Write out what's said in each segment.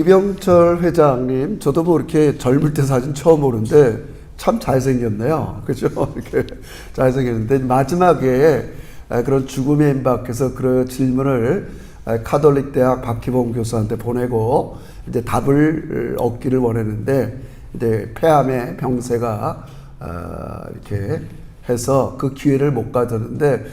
이병철 회장님, 저도 뭐 이렇게 젊을 때 사진 처음 보는데 참 잘생겼네요. 그죠? 이렇게 잘생겼는데, 마지막에 그런 죽음에 임박해서 그 질문을 카톨릭 대학 박희봉 교수한테 보내고 이제 답을 얻기를 원했는데, 이제 폐암의 병세가 이렇게 해서 그 기회를 못 가졌는데,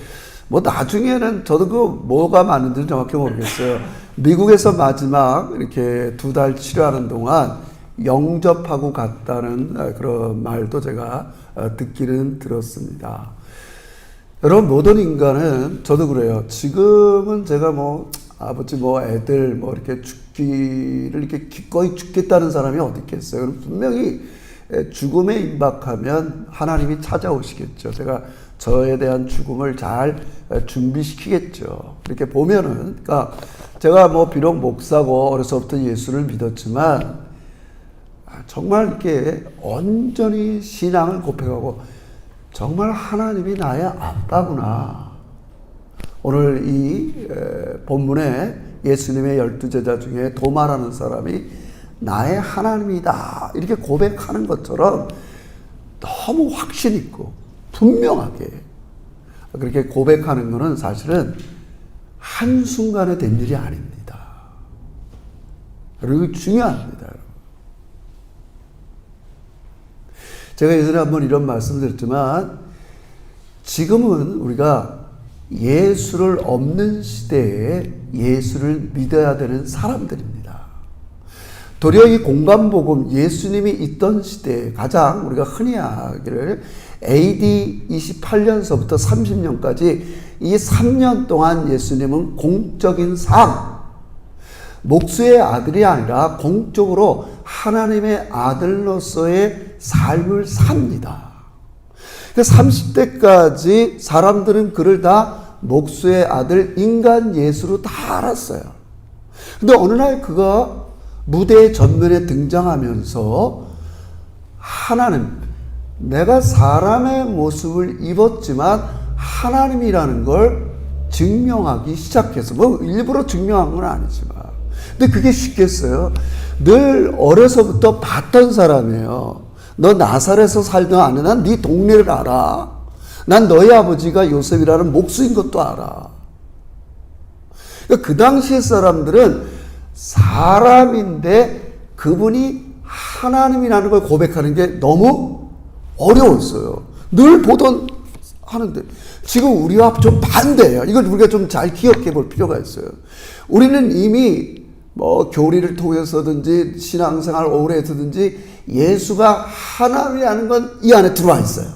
뭐 나중에는 저도 그 뭐가 맞는지는 정확히 모르겠어요. 미국에서 마지막 이렇게 2달 치료하는 동안 영접하고 갔다는 그런 말도 제가 듣기는 들었습니다. 여러분, 모든 인간은, 저도 그래요. 지금은 제가 뭐 아버지 뭐 애들 뭐 이렇게 죽기를 이렇게 기꺼이 죽겠다는 사람이 어디 있겠어요. 그럼 분명히 죽음에 임박하면 하나님이 찾아오시겠죠. 제가 저에 대한 죽음을 잘 준비시키겠죠. 이렇게 보면은, 그러니까 제가 뭐 비록 목사고 어려서부터 예수를 믿었지만 정말 이렇게 온전히 신앙을 고백하고 정말 하나님이 나의 아빠구나. 오늘 이 본문에 예수님의 12제자 중에 도마라는 사람이 나의 하나님이다 이렇게 고백하는 것처럼 너무 확신 있고 분명하게 그렇게 고백하는 것은 사실은 한순간에 된 일이 아닙니다. 그리고 중요합니다. 제가 예전에 한번 이런 말씀을 드렸지만, 지금은 우리가 예수를 없는 시대에 예수를 믿어야 되는 사람들입니다. 도리어 이 공간복음, 예수님이 있던 시대에 가장 우리가 흔히 하기를 AD 28년서부터 30년까지 이 3년 동안 예수님은 공적인 삶, 목수의 아들이 아니라 공적으로 하나님의 아들로서의 삶을 삽니다. 30대까지 사람들은 그를 다 목수의 아들, 인간 예수로 다 알았어요. 근데 어느 날 그가 무대 전면에 등장하면서 하나님, 내가 사람의 모습을 입었지만 하나님이라는 걸 증명하기 시작해서, 뭐 일부러 증명한 건 아니지만, 근데 그게 쉽겠어요? 늘 어려서부터 봤던 사람이에요. 너 나사렛에서 살던 아내, 난 네 동네를 알아. 난 너희 아버지가 요셉이라는 목수인 것도 알아. 그러니까 그 당시의 사람들은 사람인데 그분이 하나님이라는 걸 고백하는 게 너무 어려웠어요. 늘 보던 하는데, 지금 우리와 좀 반대예요. 이걸 우리가 좀 잘 기억해 볼 필요가 있어요. 우리는 이미 뭐 교리를 통해서든지 신앙생활 오래 했든지 예수가 하나님이라는 건 이 안에 들어와 있어요.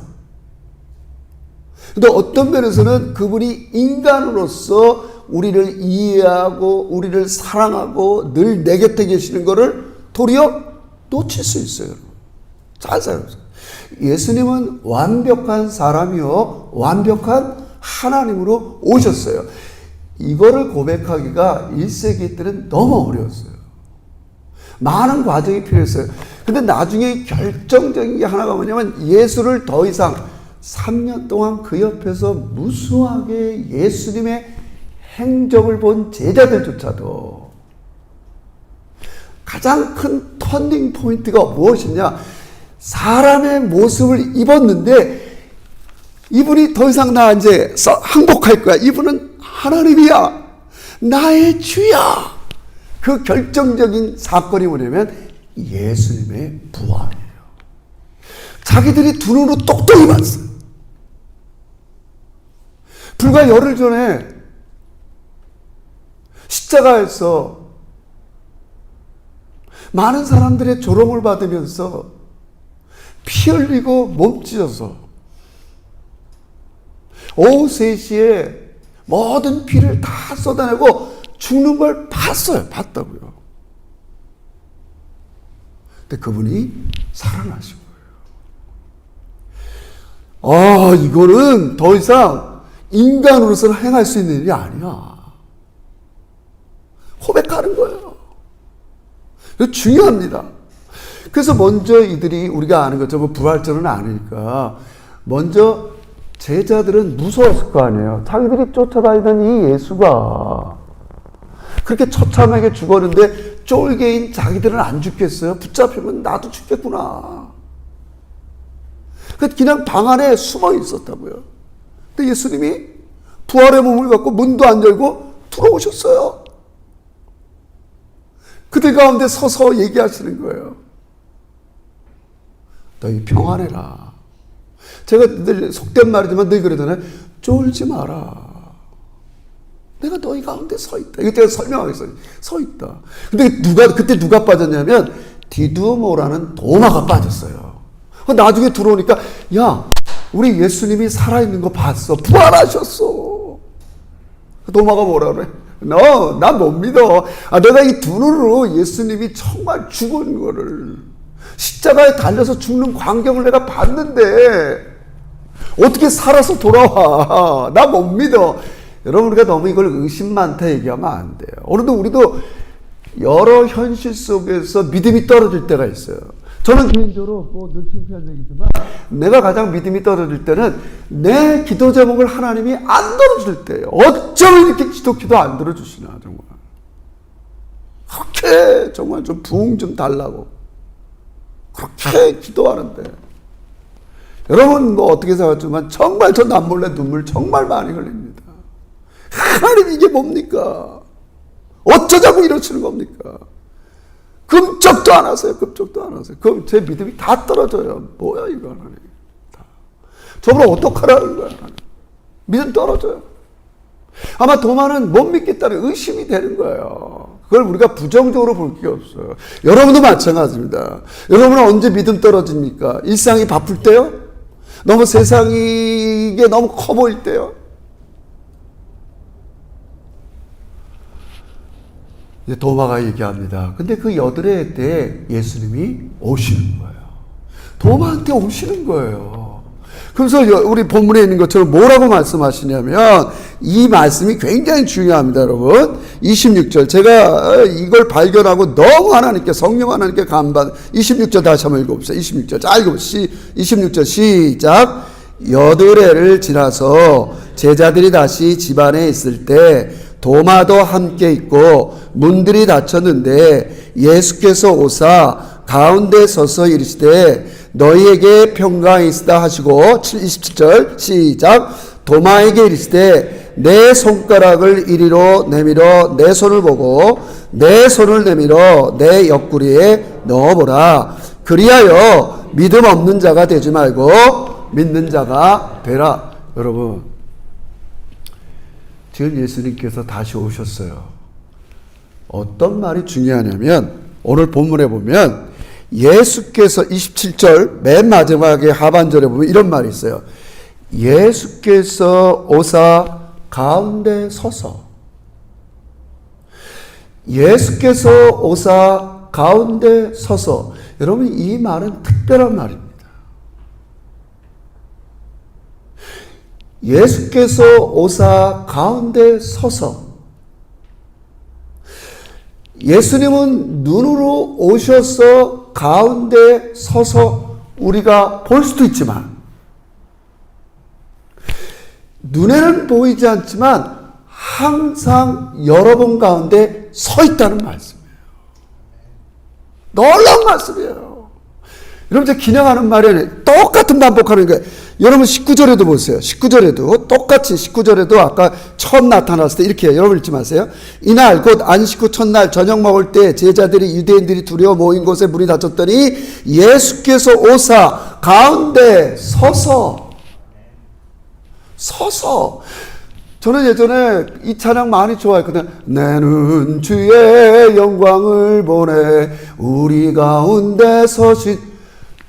근데 어떤 면에서는 그분이 인간으로서 우리를 이해하고 우리를 사랑하고 늘 내 곁에 계시는 것을 도리어 놓칠 수 있어요. 잘 살아보세요. 예수님은 완벽한 사람이요 완벽한 하나님으로 오셨어요. 이거를 고백하기가 1세기 때는 너무 어려웠어요. 많은 과정이 필요했어요. 근데 나중에 결정적인 게 하나가 뭐냐면, 예수를 더 이상 3년 동안 그 옆에서 무수하게 예수님의 행적을 본 제자들조차도 가장 큰 터닝 포인트가 무엇이냐, 사람의 모습을 입었는데 이분이 더 이상 나 이제 항복할 거야, 이분은 하나님이야, 나의 주야. 그 결정적인 사건이 뭐냐면 예수님의 부활이에요. 자기들이 두 눈으로 똑똑히 봤어요. 불과 열흘 전에 십자가에서 많은 사람들의 조롱을 받으면서 피 흘리고 몸찢어서 오후 3시에 모든 피를 다 쏟아내고 죽는 걸 봤다고요. 근데 그분이 살아나신 거예요. 이거는 더 이상 인간으로서는 행할 수 있는 일이 아니야. 고백하는 거예요. 이거 중요합니다. 그래서 먼저 이들이, 우리가 아는 것처럼 부활절은 아니니까, 먼저 제자들은 무서웠을 거 아니에요. 자기들이 쫓아다니던 이 예수가 그렇게 처참하게 죽었는데 쫄개인 자기들은 안 죽겠어요? 붙잡히면 나도 죽겠구나. 그냥 방 안에 숨어 있었다고요. 근데 예수님이 부활의 몸을 갖고 문도 안 열고 들어오셨어요. 그들 가운데 서서 얘기하시는 거예요. 너희 평안해라. 제가 늘 속된 말이지만 늘 그러잖아요. 쫄지 마라. 내가 너희 가운데 서 있다. 이거 제가 설명하겠어요. 서 있다. 근데 그때 누가 빠졌냐면 디두모라는 도마가 빠졌어요. 나중에 들어오니까 야, 우리 예수님이 살아있는 거 봤어. 부활하셨어. 도마가 뭐라 그래? 나 못 믿어. 내가 이 두 눈으로 예수님이 정말 죽은 거를 십자가에 달려서 죽는 광경을 내가 봤는데 어떻게 살아서 돌아와? 나 못 믿어. 여러분, 우리가 너무 이걸 의심 많다 얘기하면 안 돼요. 오늘도 우리도 여러 현실 속에서 믿음이 떨어질 때가 있어요. 저는 개인적으로 늘 창피한 얘기지만 내가 가장 믿음이 떨어질 때는 내 기도 제목을 하나님이 안 들어줄 때예요. 어쩜 이렇게 기도 안 들어주시나 정말. 그렇게 정말 좀 부흥 좀 달라고 그렇게 기도하는데 여러분 어떻게 생각하지만 정말 저 남몰래 눈물 정말 많이 흘립니다. 하나님 이게 뭡니까? 어쩌자고 이러시는 겁니까? 금쪽도 안 하세요. 금쪽도 안 하세요. 그럼 제 믿음이 다 떨어져요. 뭐야 이거 하나님. 다. 저보고 어떡하라는 거야 하나님. 믿음 떨어져요. 아마 도마는 못 믿겠다는 의심이 되는 거예요. 그걸 우리가 부정적으로 볼 게 없어요. 여러분도 마찬가지입니다. 여러분은 언제 믿음 떨어집니까? 일상이 바쁠 때요? 너무 세상이 이게 너무 커 보일 때요? 이제 도마가 얘기합니다. 근데 그 여드레 때 예수님이 오시는 거예요. 도마한테 오시는 거예요. 그래서 우리 본문에 있는 것처럼 뭐라고 말씀하시냐면 이 말씀이 굉장히 중요합니다, 여러분. 26절. 제가 이걸 발견하고 너무 하나님께, 성령 하나님께 감반. 26절 다시 한번 읽어봅시다. 26절. 자, 읽어봅시다. 26절 시작. 여드레를 지나서 제자들이 다시 집안에 있을 때 도마도 함께 있고 문들이 닫혔는데 예수께서 오사 가운데 서서 이르시되 너희에게 평강이 있으다 하시고 27절 시작. 도마에게 이르시되 내 손가락을 이리로 내밀어 내 손을 보고 내 손을 내밀어 내 옆구리에 넣어보라. 그리하여 믿음 없는 자가 되지 말고 믿는 자가 되라. 여러분, 지금 예수님께서 다시 오셨어요. 어떤 말이 중요하냐면 오늘 본문에 보면 예수께서 27절 맨 마지막에 하반절에 보면 이런 말이 있어요. 예수께서 오사 가운데 서서. 예수께서 오사 가운데 서서. 여러분, 이 말은 특별한 말입니다. 예수께서 오사 가운데 서서. 예수님은 눈으로 오셔서 가운데 서서 우리가 볼 수도 있지만 눈에는 보이지 않지만 항상 여러분 가운데 서 있다는 말씀이에요. 놀라운 말씀이에요. 여러분, 제가 기념하는 말이 아니에요. 똑같은 반복하는 거예요. 여러분 19절에도 보세요. 19절에도 똑같이 19절에도 아까 처음 나타났을 때 이렇게 해요. 여러분 읽지 마세요. 이날 곧 안식 후 첫날 저녁 먹을 때 제자들이 유대인들이 두려워 모인 곳에 문이 닫혔더니 예수께서 오사 가운데 서서. 저는 예전에 이 찬양 많이 좋아했거든요. 내는 주의 영광을 보내 우리 가운데 서신.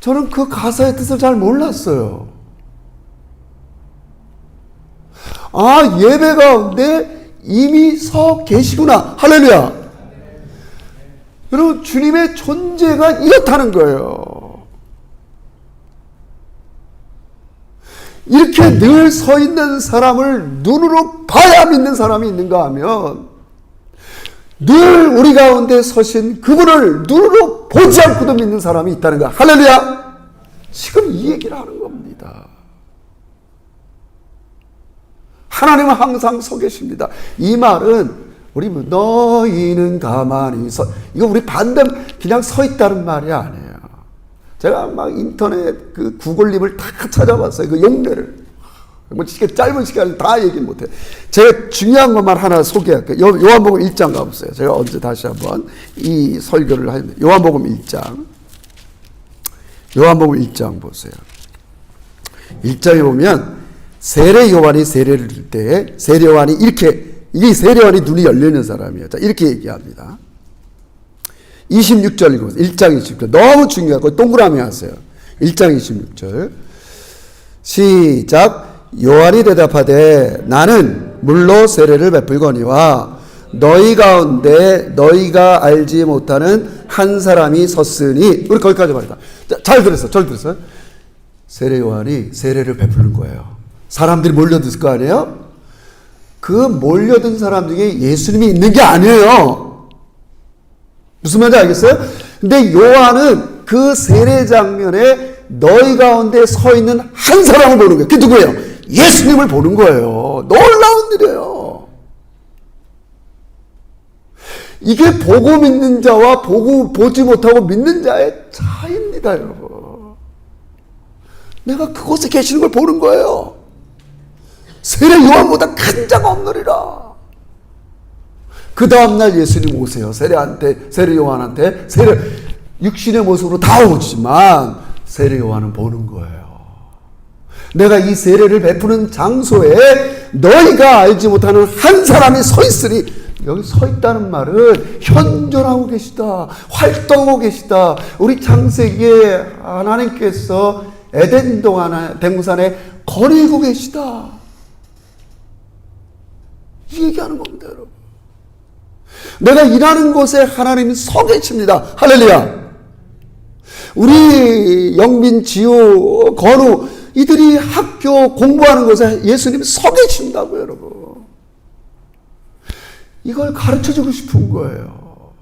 저는 그 가사의 뜻을 잘 몰랐어요. 아, 예배 가운데 이미 서 계시구나. 할렐루야. 여러분, 주님의 존재가 이렇다는 거예요. 이렇게 늘 서 있는 사람을 눈으로 봐야 믿는 사람이 있는가 하면 늘 우리 가운데 서신 그분을 눈으로 보지 않고도 믿는 사람이 있다는 거야. 할렐루야. 지금 이 얘기를 하는 겁니다. 하나님은 항상 서 계십니다. 이 말은 우리 너희는 가만히 이거 우리 반대 그냥 서 있다는 말이 아니에요. 제가 막 인터넷 그 구글립을 다 찾아봤어요. 그 용례를. 뭐 짧은 시간을 다 얘기 못해요. 제가 중요한 것만 하나 소개할게요. 요한복음 1장 가보세요. 제가 언제 다시 한번 이 설교를 하는데 요한복음 1장. 요한복음 1장 보세요. 1장에 보면 세례 요한이 세례를 줄 때 세례 요한이 이 세례 요한이 눈이 열리는 사람이에요. 자, 이렇게 얘기합니다. 26절 읽어보세요. 1장 26절. 너무 중요하고 동그라미 하세요. 1장 26절. 시작. 요한이 대답하되 나는 물로 세례를 베풀거니와 너희 가운데 너희가 알지 못하는 한 사람이 섰으니 우리 거기까지 말이다. 잘 들었어. 잘 들었어요. 세례 요한이 세례를 베푸는 거예요. 사람들이 몰려들 거 아니에요? 그 몰려든 사람 중에 예수님이 있는 게 아니에요. 무슨 말인지 알겠어요? 근데 요한은 그 세례 장면에 너희 가운데 서 있는 한 사람을 보는 거예요. 그게 누구예요? 예수님을 보는 거예요. 놀라운 일이에요. 이게 보고 믿는 자와 보지 못하고 믿는 자의 차이입니다, 여러분. 내가 그곳에 계시는 걸 보는 거예요. 세례 요한보다 큰 자가 없느리라. 그 다음날 예수님 오세요. 세례 요한한테 육신의 모습으로 다 오지만 세례 요한은 보는 거예요. 내가 이 세례를 베푸는 장소에 너희가 알지 못하는 한 사람이 서 있으니, 여기 서 있다는 말은 현존하고 계시다, 활동하고 계시다. 우리 창세기에 하나님께서 에덴 동산에 거리고 계시다, 이 얘기하는 겁니다, 여러분. 내가 일하는 곳에 하나님이 서 계십니다. 할렐루야. 우리 영민, 지호, 건우 이들이 학교 공부하는 곳에 예수님이 서 계신다고요, 여러분. 이걸 가르쳐주고 싶은 거예요.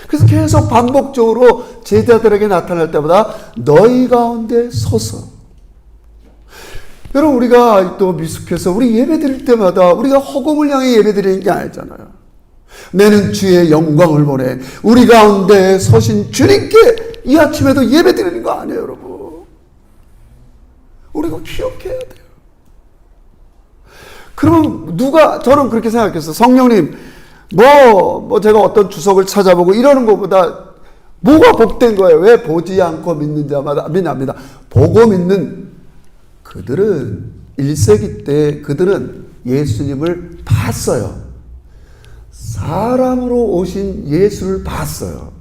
그래서 계속 반복적으로 제자들에게 나타날 때마다 너희 가운데 서서. 여러분, 우리가 또 미숙해서 우리 예배 드릴 때마다 우리가 허공을 향해 예배 드리는 게 아니잖아요. 내는 주의 영광을 보내 우리 가운데 서신 주님께 이 아침에도 예배 드리는 거 아니에요, 여러분. 우리가 기억해야 돼요. 그러면 저는 그렇게 생각했어요. 성령님, 제가 어떤 주석을 찾아보고 이러는 것보다 뭐가 복된 거예요? 왜 보지 않고 믿는 자마다 믿습니다. 보고 믿는 그들은 1세기 때 그들은 예수님을 봤어요. 사람으로 오신 예수를 봤어요.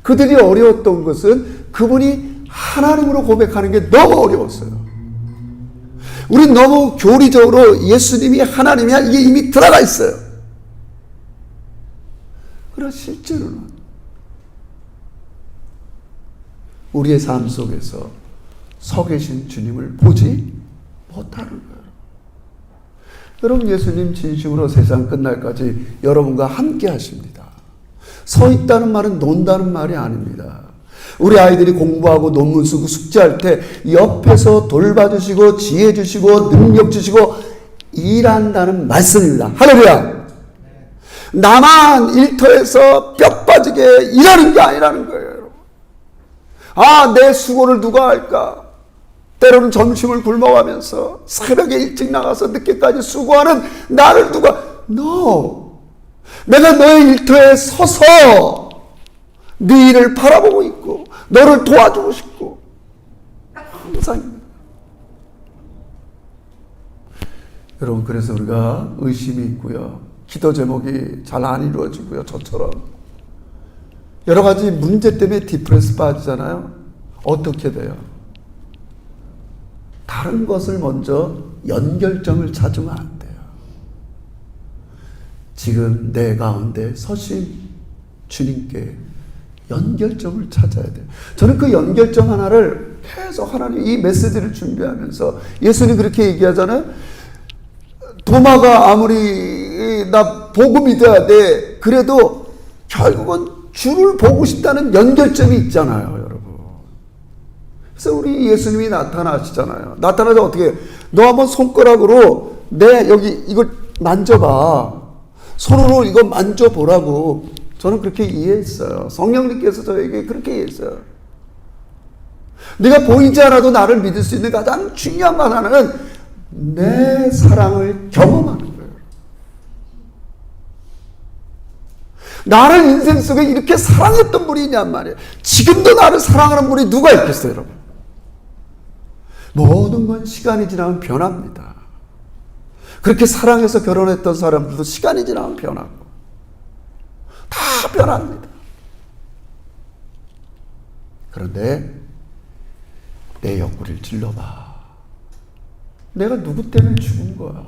그들이 어려웠던 것은 그분이 하나님으로 고백하는 게 너무 어려웠어요. 우린 너무 교리적으로 예수님이 하나님이야 이게 이미 들어가 있어요. 그러나 실제로는 우리의 삶 속에서 서 계신 주님을 보지 못하는 거예요. 여러분, 예수님 진심으로 세상 끝날까지 여러분과 함께 하십니다. 서 있다는 말은 논다는 말이 아닙니다. 우리 아이들이 공부하고 논문 쓰고 숙제할 때 옆에서 돌봐주시고 지혜 주시고 능력 주시고 일한다는 말씀입니다. 할렐루야. 나만 일터에서 뼈 빠지게 일하는 게 아니라는 거예요, 여러분. 내 수고를 누가 할까? 때로는 점심을 굶어가면서 새벽에 일찍 나가서 늦게까지 수고하는 나를 누가? No. 내가 너의 일터에 서서 네 일을 바라보고 있고 너를 도와주고 싶고 항상. 여러분, 그래서 우리가 의심이 있고요, 기도 제목이 잘 안 이루어지고요, 저처럼 여러 가지 문제 때문에 디프레스 빠지잖아요. 어떻게 돼요? 다른 것을 먼저 연결점을 찾으면 안 돼요. 지금 내 가운데 서신 주님께 연결점을 찾아야 돼요. 저는 그 연결점 하나를 계속 하나님 이 메시지를 준비하면서 예수님 그렇게 얘기하잖아요. 도마가 아무리 나 보고 믿어야 돼, 그래도 결국은 주를 보고 싶다는 연결점이 있잖아요, 여러분. 그래서 우리 예수님이 나타나시잖아요. 나타나서 어떻게 해요? 너 한번 손가락으로 내 여기 이걸 만져봐. 손으로 이거 만져보라고 저는 그렇게 이해했어요. 성령님께서 저에게 그렇게 이해했어요. 네가 보이지 않아도 나를 믿을 수 있는 가장 중요한 것 하나는 내 사랑을 경험하는 거예요. 나를 인생 속에 이렇게 사랑했던 분이 있냔 말이에요. 지금도 나를 사랑하는 분이 누가 있겠어요, 여러분? 모든 건 시간이 지나면 변합니다. 그렇게 사랑해서 결혼했던 사람들도 시간이 지나면 변하고 다 변합니다. 그런데 내 옆구리를 찔러봐. 내가 누구 때문에 죽은 거야?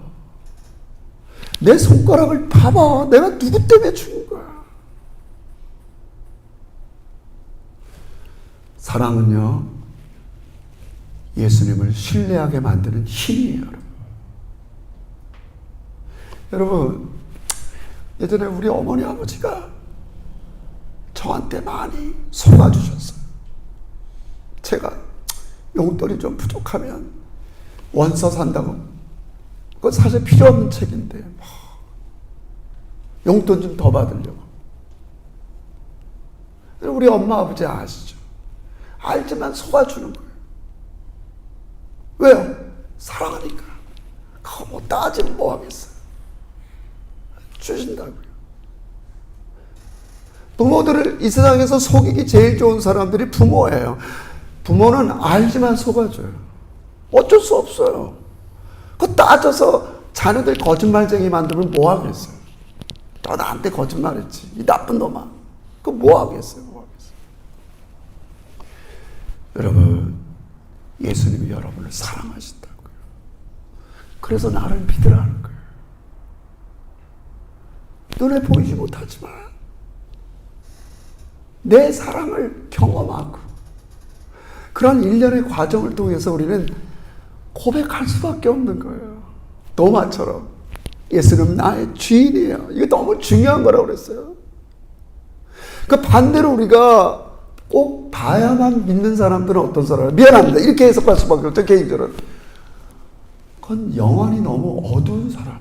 내 손가락을 봐봐. 내가 누구 때문에 죽은 거야? 사랑은요, 예수님을 신뢰하게 만드는 힘이에요, 여러분. 여러분, 예전에 우리 어머니 아버지가 저한테 많이 속아주셨어요. 제가 용돈이 좀 부족하면 원서 산다고, 그건 사실 필요 없는 책인데 용돈 좀 더 받으려고. 우리 엄마 아버지 아시죠? 알지만 속아주는 거예요. 왜요? 사랑하니까. 그거 뭐 따지면 뭐 하겠어요? 주신다고요. 부모들을 이 세상에서 속이기 제일 좋은 사람들이 부모예요. 부모는 알지만 속아줘요. 어쩔 수 없어요. 그거 따져서 자녀들 거짓말쟁이 만들면 뭐 하겠어요? 너 나한테 거짓말했지. 이 나쁜 놈아. 그거 뭐 하겠어요? 뭐 하겠어요? 여러분, 예수님이 여러분을 사랑하신다고요. 그래서 나를 믿으라는 거예요. 눈에 보이지 못하지만 내 사랑을 경험하고 그런 일련의 과정을 통해서 우리는 고백할 수밖에 없는 거예요. 도마처럼 예수는 나의 주인이에요. 이게 너무 중요한 거라고 그랬어요. 그 반대로 우리가 꼭 봐야만 믿는 사람들은 어떤 사람이에요? 미안합니다. 이렇게 해석할 수밖에 없죠. 개인적으로. 그건 영안이 너무 어두운 사람들이에요.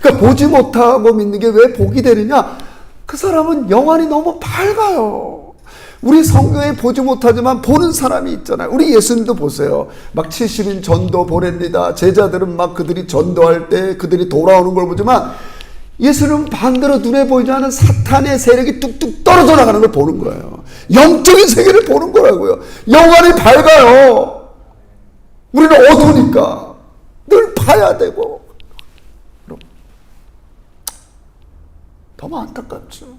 그러니까 보지 못하고 믿는 게 왜 복이 되느냐? 그 사람은 영안이 너무 밝아요. 우리 성경에 보지 못하지만 보는 사람이 있잖아요. 우리 예수님도 보세요. 막 70인 전도 보냅니다. 제자들은 막 그들이 전도할 때 그들이 돌아오는 걸 보지만 예수님은 반대로 눈에 보이지 않는 사탄의 세력이 뚝뚝 떨어져 나가는 걸 보는 거예요. 영적인 세계를 보는 거라고요. 영안이 밝아요. 우리는 어두우니까 늘 봐야 되고. 너무 안타깝죠.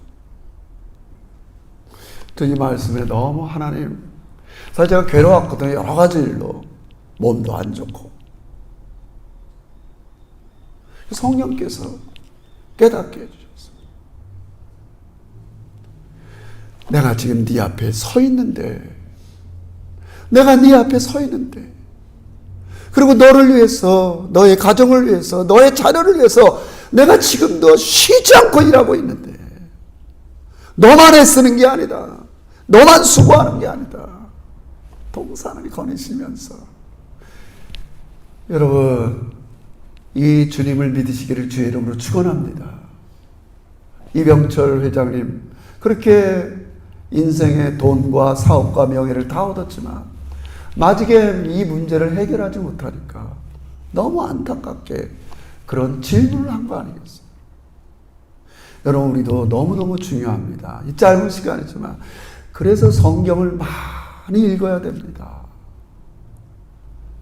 저 이 말씀에 너무 하나님, 사실 제가 괴로웠거든요. 여러 가지 일로. 몸도 안 좋고. 성령께서 깨닫게 해주셨어요. 내가 지금 네 앞에 서 있는데, 내가 네 앞에 서 있는데, 그리고 너를 위해서, 너의 가정을 위해서, 너의 자녀를 위해서 내가 지금도 쉬지 않고 일하고 있는데 너만 애쓰는 게 아니다. 너만 수고하는 게 아니다. 동산을 거니시면서 여러분, 이 주님을 믿으시기를 주의 이름으로 축원합니다. 이병철 회장님, 그렇게 인생의 돈과 사업과 명예를 다 얻었지만 마지막에 이 문제를 해결하지 못하니까 너무 안타깝게 그런 질문을 한 거 아니겠어요? 여러분, 우리도 너무너무 중요합니다. 이 짧은 시간이지만. 그래서 성경을 많이 읽어야 됩니다.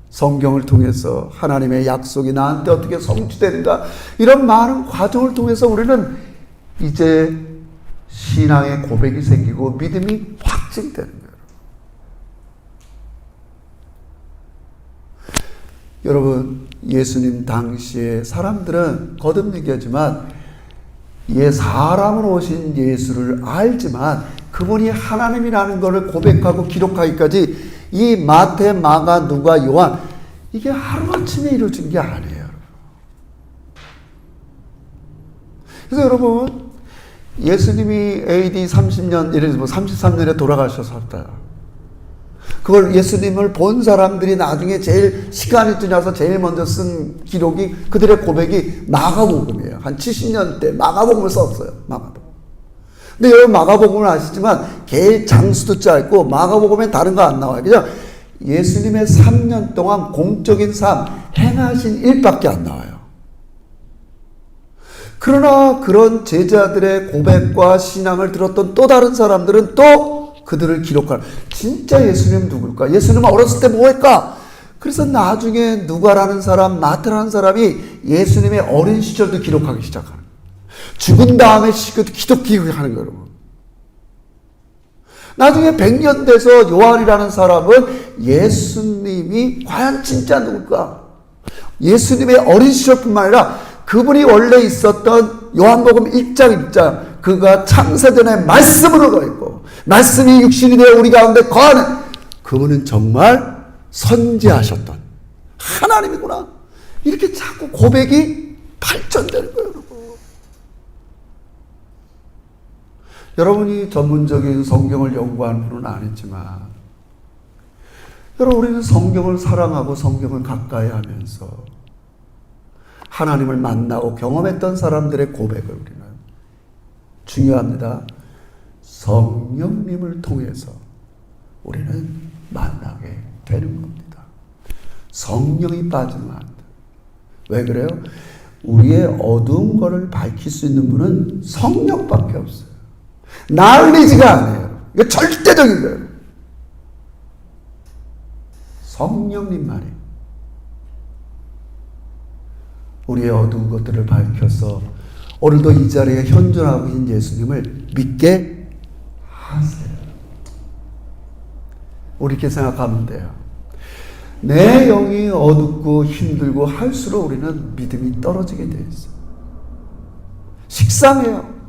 성경을 통해서 하나님의 약속이 나한테 어떻게 성취되는가, 이런 많은 과정을 통해서 우리는 이제 신앙의 고백이 생기고 믿음이 확증되는 거예요. 여러분, 예수님 당시에 사람들은 거듭 얘기하지만 사람으로 오신 예수를 알지만 그분이 하나님이라는 것을 고백하고 기록하기까지 이 마태, 마가, 누가, 요한, 이게 하루아침에 이루어진 게 아니에요. 그래서 여러분, 예수님이 AD 30년, 예를 들면 33년에 돌아가셨다. 그걸 예수님을 본 사람들이 나중에 제일 시간이 지나서 제일 먼저 쓴 기록이 그들의 고백이 마가복음이에요. 한 70년대 마가복음을 썼어요. 마가복음. 근데 여러분 마가복음을 아시지만 개 장수도 짧고 마가복음에 다른 거 안 나와요. 그냥 예수님의 3년 동안 공적인 삶 행하신 일밖에 안 나와요. 그러나 그런 제자들의 고백과 신앙을 들었던 또 다른 사람들은 또 그들을 기록하는, 진짜 예수님은 누굴까? 예수님은 어렸을 때 뭐 할까? 그래서 나중에 누가라는 사람, 마태라는 사람이 예수님의 어린 시절도 기록하기 시작하는 거예요. 죽은 다음에 기도 기록하는 거예요, 여러분. 나중에 100년 돼서 요한이라는 사람은 예수님이 과연 진짜 누굴까? 예수님의 어린 시절뿐만 아니라 그분이 원래 있었던 요한복음 1장 1장, 그가 창세전에 말씀으로 거했고 말씀이 육신이 되어 우리 가운데 거하는, 그분은 정말 선지하셨던 하나님이구나. 이렇게 자꾸 고백이 발전되는 거예요, 여러분. 여러분이 전문적인 성경을 연구하는 분은 아니지만, 여러분, 우리는 성경을 사랑하고 성경을 가까이 하면서 하나님을 만나고 경험했던 사람들의 고백을 우리는, 중요합니다, 성령님을 통해서 우리는 만나게 되는 겁니다. 성령이 빠지면 안 돼요. 왜 그래요? 우리의 어두운 것을 밝힐 수 있는 분은 성령밖에 없어요. 나흘리지가 아니에요. 이거 절대적인 거예요. 성령님만이 우리의 어두운 것들을 밝혀서 오늘도 이 자리에 현존하고 계신 예수님을 믿게 하세요. 우리 이렇게 생각하면 돼요. 내 영이 어둡고 힘들고 할수록 우리는 믿음이 떨어지게 돼 있어요. 식상해요.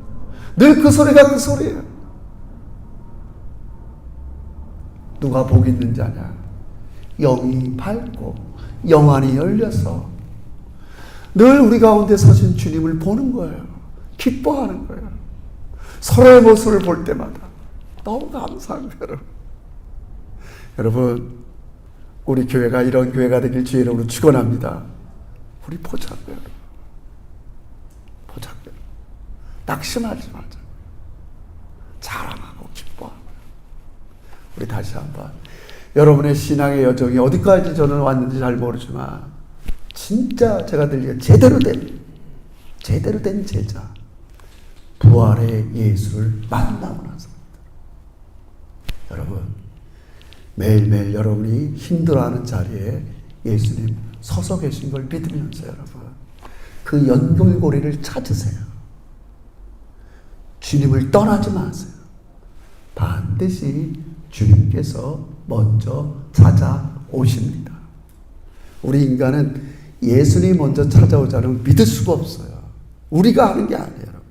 늘 그 소리가 그 소리예요. 누가 복 있는 자냐? 영이 밝고 영안이 열려서 늘 우리 가운데 서신 주님을 보는 거예요. 기뻐하는 거예요. 서로의 모습을 볼 때마다 너무 감사한 거예요. 여러분, 우리 교회가 이런 교회가 되길 주의 이름으로 축원합니다. 우리 보자고요. 보자고요. 낙심하지 마자. 자랑하고 기뻐하고. 우리 다시 한번, 여러분의 신앙의 여정이 어디까지 저는 왔는지 잘 모르지만 진짜 제가 들기에 제대로 된 제자, 부활의 예수를 만나고 나서, 여러분, 매일매일 여러분이 힘들어하는 자리에 예수님 서서 계신 걸 믿으면서 여러분 그 연결고리를 찾으세요. 주님을 떠나지 마세요. 반드시 주님께서 먼저 찾아오십니다. 우리 인간은 예수님이 먼저 찾아오자는 믿을 수가 없어요. 우리가 하는 게 아니에요.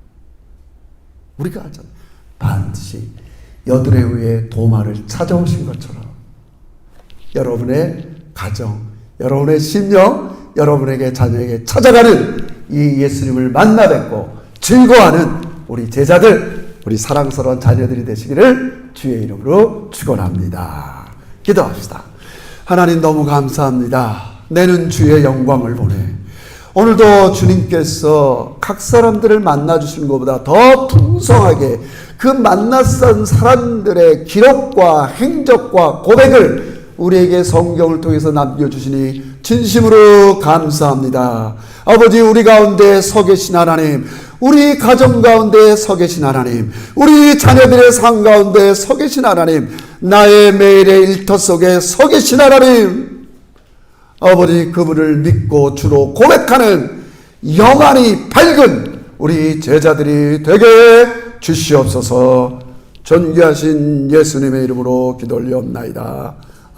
우리가 하잖아요. 반드시 여드레 위에 도마를 찾아오신 것처럼 여러분의 가정, 여러분의 심령, 여러분에게 자녀에게 찾아가는 이 예수님을 만나 뵙고 즐거워하는 우리 제자들, 우리 사랑스러운 자녀들이 되시기를 주의 이름으로 축원합니다. 기도합시다. 하나님, 너무 감사합니다. 내는 주의 영광을 보내 오늘도 주님께서 각 사람들을 만나주신 것보다 더 풍성하게 그 만났던 사람들의 기록과 행적과 고백을 우리에게 성경을 통해서 남겨주시니 진심으로 감사합니다. 아버지, 우리 가운데 서 계신 하나님, 우리 가정 가운데 서 계신 하나님, 우리 자녀들의 삶 가운데 서 계신 하나님, 나의 매일의 일터 속에 서 계신 하나님, 아버지, 그분을 믿고 주로 고백하는 영안이 밝은 우리 제자들이 되게 주시옵소서. 존귀하신 예수님의 이름으로 기도 올리옵나이다.